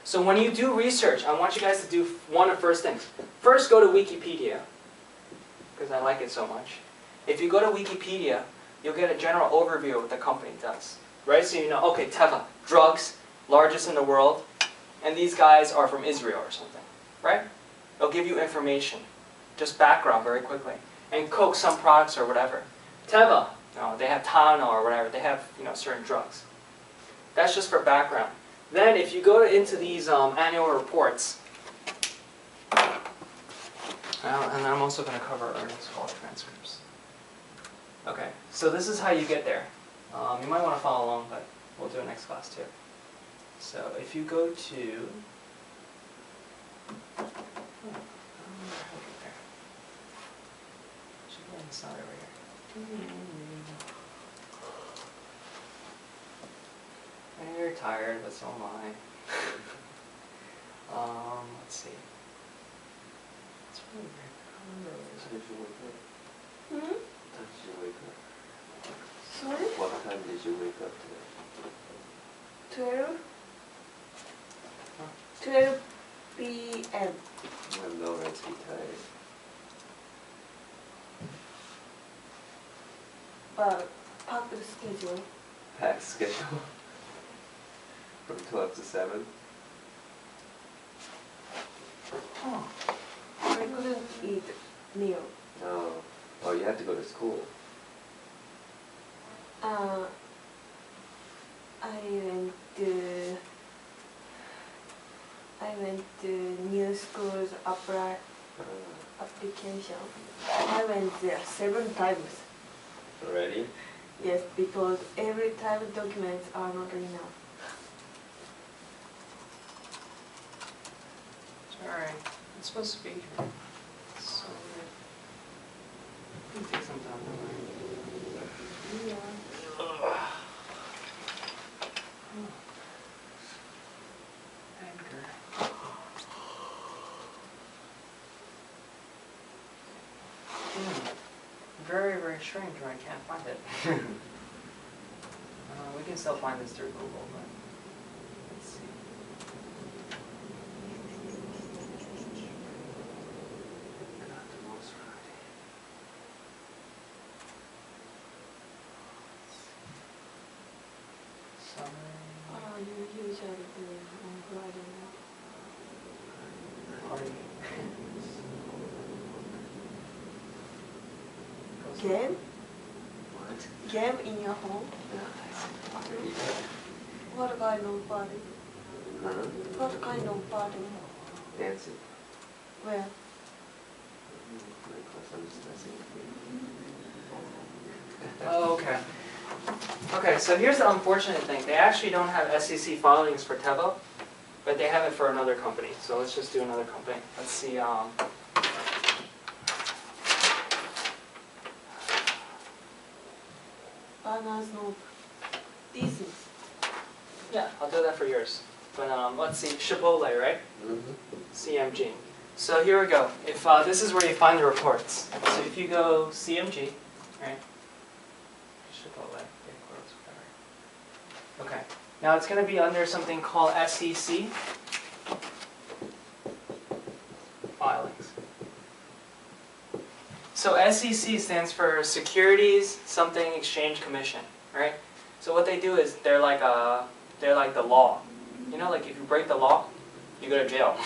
So when you do research, I want you guys to do one of first things. First, go to Wikipedia, because I like it so much. If you go to Wikipedia, you'll get a general overview of what the company does. Right? So you know, okay, Teva, drugs, largest in the world, and these guys are from Israel or something. Right? It'll give you information. Just background very quickly. And Coke, some products or whatever. Teva, no, they have Tylenol or whatever. They have certain drugs. That's just for background. Then if you go into these annual reports, and I'm also going to cover earnings call transcripts. Okay, so this is how you get there. You might want to follow along, but we'll do it next class too. So if you go to it's not over here. And you're tired, but so am I. Let's see. It's really weird. Did you wake up? Hmm? When did you wake up? Sorry? What time did you wake up today? 12 p.m. I'm already tired. Packed schedule. Packed schedule? From 12 to 7? Oh. I couldn't eat meal. No. Oh, you have to go to school. I went to new schools application. I went there 7 times. Already? Yes, because every time documents are not enough. It's alright. It's supposed to be here. It's so weird. You can take some time, don't worry. Yeah. Edgar. Very, very strange when I can't find it. We can still find this through Google, but let's see. God, tomorrow's Friday. Summary. You usually do on Friday night. Party. Game? What? Game in your home? What kind of party? Huh? What kind of party? Dancing. Where? I'm just messing with you. Oh, okay. Okay, so here's the unfortunate thing. They actually don't have SEC filings for Teva, but they have it for another company. So let's just do another company. Let's see. Bananas no Disney. Yeah, I'll do that for yours. But let's see, Chipotle, right? Mm-hmm. CMG. So here we go. If this is where you find the reports. So if you go CMG, right? Chipotle, whatever. Okay. Now it's going to be under something called SEC filings. So SEC stands for Securities Something Exchange Commission, right? So what they do is they're like the law. You know, like if you break the law, you go to jail.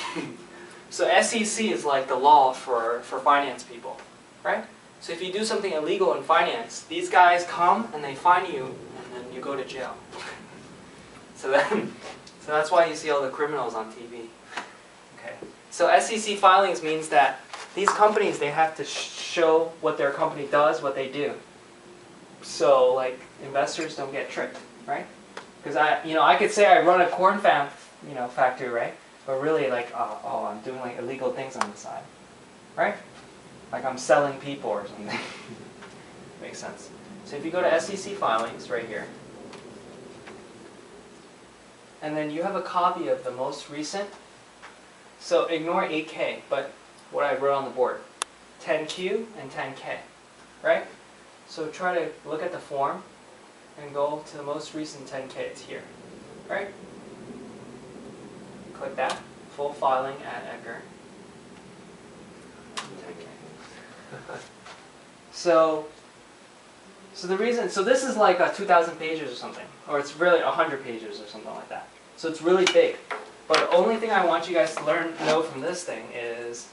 So SEC is like the law for finance people, right? So if you do something illegal in finance, these guys come and they fine you, and then you go to jail. So that's why you see all the criminals on TV. Okay. So SEC filings means that these companies, they have to show what their company does, what they do. So like investors don't get tricked, right? Because I could say I run a corn factory, right? But really like, oh, I'm doing like illegal things on the side, right? Like I'm selling people or something. Makes sense. So if you go to SEC filings right here, and then you have a copy of the most recent. So ignore 8K, but what I wrote on the board, 10Q and 10K, right? So try to look at the form and go to the most recent 10K. It's here, right? Click that. Full filing at Edgar. So the reason, so this is like 2,000 pages or something, or it's really 100 pages or something like that. So it's really big. But the only thing I want you guys to know from this thing is,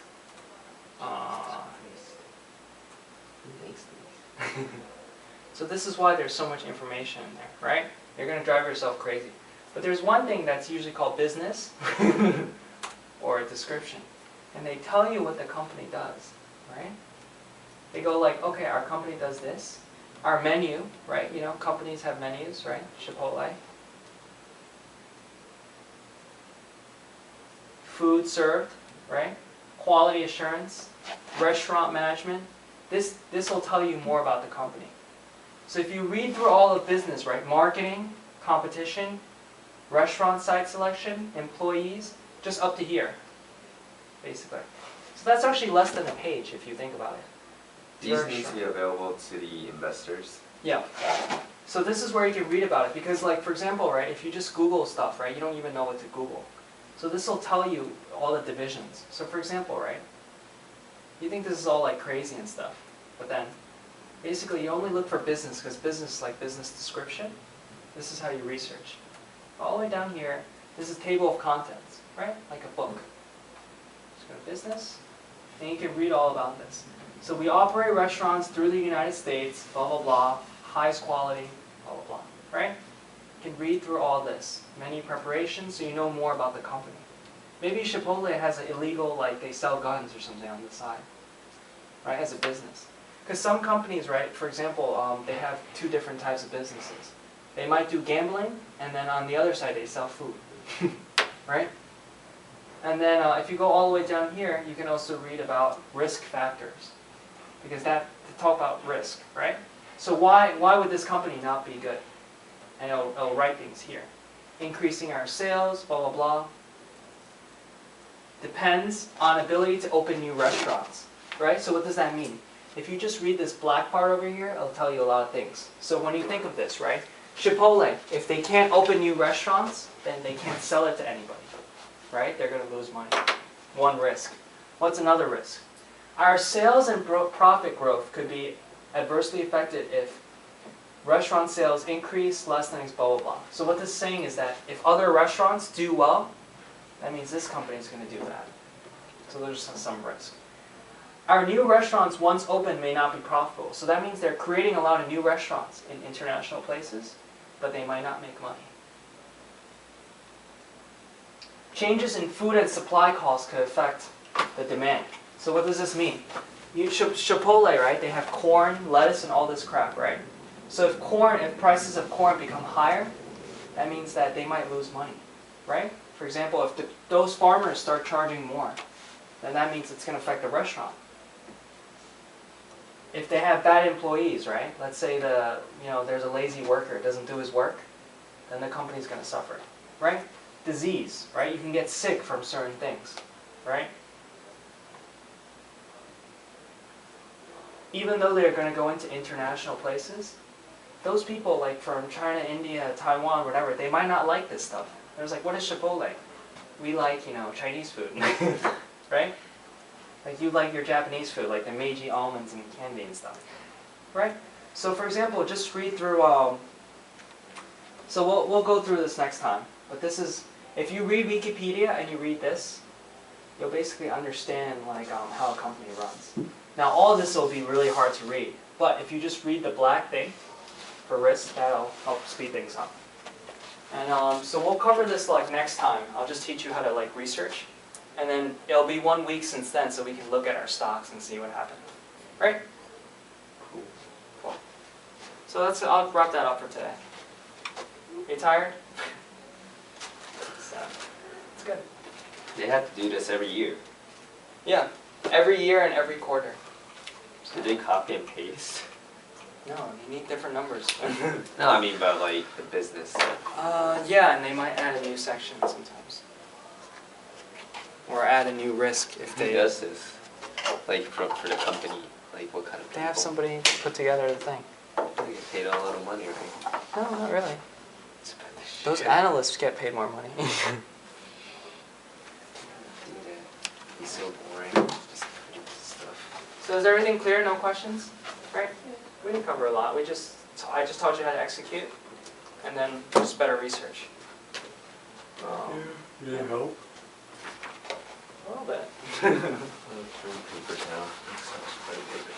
so this is why there's so much information in there, right? You're going to drive yourself crazy. But there's one thing that's usually called business or a description. And they tell you what the company does, right? They go like, okay, our company does this. Our menu, right? You know, companies have menus, right? Chipotle. Food served, right? Quality assurance, restaurant management. This will tell you more about the company. So if you read through all of business, right? Marketing, competition, restaurant site selection, employees, just up to here, basically. So that's actually less than a page if you think about it. These need to be available to the investors. Yeah. So this is where you can read about it because, like, for example, right, if you just Google stuff, right, you don't even know what to Google. So this will tell you all the divisions. So for example, right, you think this is all like crazy and stuff, but then basically you only look for business because business is like business description. This is how you research. All the way down here, this is table of contents, right, like a book. Just go to business, and you can read all about this. So we operate restaurants through the United States, blah, blah, blah, highest quality, blah, blah, blah, right? You can read through all this. Menu preparation, so you know more about the company. Maybe Chipotle has an illegal, like they sell guns or something on the side, right, as a business. Because some companies, right, for example, they have two different types of businesses. They might do gambling, and then on the other side they sell food, right? And then if you go all the way down here, you can also read about risk factors. Because that, to talk about risk, right? So why would this company not be good? And it'll write things here. Increasing our sales, blah, blah, blah. Depends on ability to open new restaurants, right? So what does that mean? If you just read this black part over here, it'll tell you a lot of things. So when you think of this, right? Chipotle, if they can't open new restaurants, then they can't sell it to anybody, right? They're going to lose money. One risk. What's another risk? Our sales and profit growth could be adversely affected if restaurant sales increase less than blah, blah, blah. So what this is saying is that if other restaurants do well, that means this company is going to do that. So there's some risk. Our new restaurants, once open, may not be profitable. So that means they're creating a lot of new restaurants in international places, but they might not make money. Changes in food and supply costs could affect the demand. So what does this mean? Chipotle, right? They have corn, lettuce, and all this crap, right? So if prices of corn become higher, that means that they might lose money, right? For example, if those farmers start charging more, then that means it's going to affect the restaurant. If they have bad employees, right? Let's say there's a lazy worker, doesn't do his work, then the company's going to suffer, right? Disease, right? You can get sick from certain things, right? Even though they're going to go into international places, those people like from China, India, Taiwan, whatever, they might not like this stuff. They're like, what is Chipotle? We like, Chinese food, right? Like you like your Japanese food, like the Meiji almonds and candy and stuff, right? So for example, just read through, so we'll go through this next time. But this is, if you read Wikipedia and you read this, you'll basically understand like how a company runs. Now all this will be really hard to read, but if you just read the black thing for risk, that'll help speed things up. And so we'll cover this like next time. I'll just teach you how to like research, and then it'll be 1 week since then, so we can look at our stocks and see what happened. Right? Cool. So I'll wrap that up for today. You tired? It's good. They have to do this every year. Yeah, every year and every quarter. Do they copy and paste? No, you need different numbers. No, I mean about like the business. Yeah, and they might add a new section sometimes. Or add a new risk if Who they... does this? Like for the company, like what kind of people? They have somebody put together the thing. They get paid a lot of money, right? No, not really. It's about the Those shit. analysts get paid more money. be so boring. Just pretty stuff. So is everything clear? No questions? Right? We didn't cover a lot. I just taught you how to execute, and then just better research. You need help? A little bit. I'm throwing papers now. Quite a bit.